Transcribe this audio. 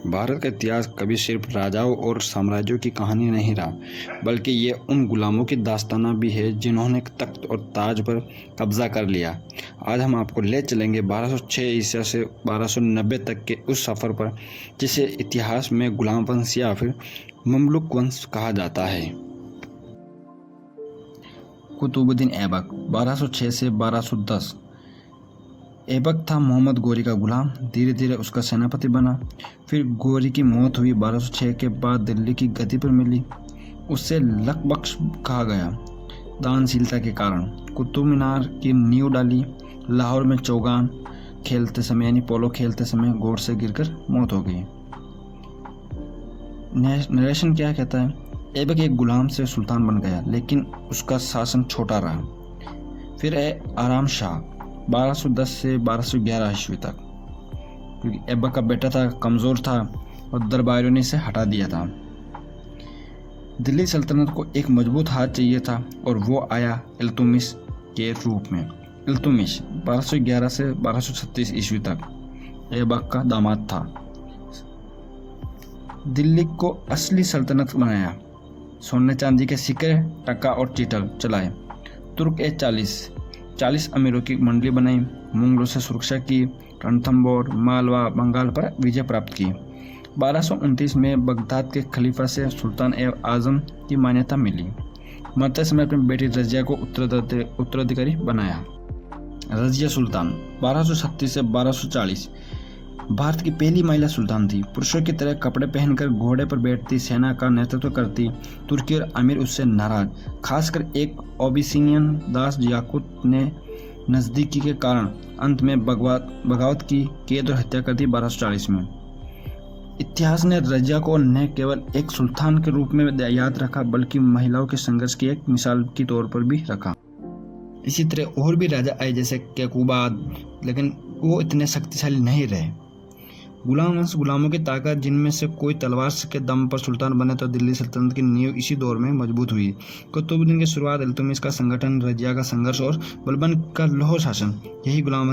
भारत का इतिहास कभी सिर्फ राजाओं और साम्राज्यों की कहानी नहीं रहा, बल्कि ये उन गुलामों की दास्ताना भी है जिन्होंने तख्त और ताज पर कब्जा कर लिया। आज हम आपको ले चलेंगे 1206 ईसा से 1290 तक के उस सफ़र पर जिसे इतिहास में गुलाम वंश या फिर ममलुक वंश कहा जाता है। कुतुबुद्दीन ऐबक 1206 से 1210। ऐबक था मोहम्मद गोरी का गुलाम, धीरे धीरे उसका सेनापति बना। फिर गोरी की मौत हुई 1206 के बाद दिल्ली की गद्दी पर मिली। उससे लकबख्श कहा गया दानशीलता के कारण। कुतुब मीनार की नींव डाली। लाहौर में चौगान खेलते समय यानी पोलो खेलते समय घोड़ से गिरकर मौत हो गई। नरेशन क्या कहता है? ऐबक एक गुलाम से सुल्तान बन गया, लेकिन उसका शासन छोटा रहा। फिर आराम शाह 1210 से 1211 ईस्वी तक, क्योंकि ऐबक का बेटा था, कमज़ोर था और दरबारियों ने इसे हटा दिया था। दिल्ली सल्तनत को एक मजबूत हाथ चाहिए था और वो आया इल्तुतमिश के रूप में। इल्तुतमिश 1211 से 1236 ईस्वी तक ऐबक का दामाद था। दिल्ली को असली सल्तनत बनाया। सोने चांदी के सिक्के, टका और चीटल चलाए। तुर्क 40 अमीरों की मंडली बनाई। मुगलों से सुरक्षा की। रणथंबोर, मालवा, बंगाल पर विजय प्राप्त की। 1229 में बगदाद के खलीफा से सुल्तान आजम की मान्यता मिली। मरते समय अपनी बेटी रजिया को उत्तराधिकारी बनाया। रजिया सुल्तान 1236 से 1240 भारत की पहली महिला सुल्तान थी। पुरुषों की तरह कपड़े पहनकर घोड़े पर बैठती, सेना का नेतृत्व करती। तुर्की और अमीर उससे नाराज, खासकर एक ओबिसिनियन दास याकूत ने नज़दीकी के कारण अंत में बगावत की, कैद और हत्या कर दी 1240 में। इतिहास ने रजिया को न केवल एक सुल्तान के रूप में याद रखा, बल्कि महिलाओं के संघर्ष की एक मिसाल के तौर पर भी रखा। इसी तरह और भी राजा आए जैसे कैकुबाद, लेकिन वो इतने शक्तिशाली नहीं रहे। गुलाम वंश गुलामों की ताकत, जिनमें से कोई तलवार के दम पर सुल्तान बने, तो दिल्ली सल्तनत की नींव इसी दौर में मजबूत हुई। कुतुबुद्दीन की शुरुआत, इल्तुतमिश का संगठन, रजिया का संघर्ष और बलबन का लौह शासन, यही गुलाम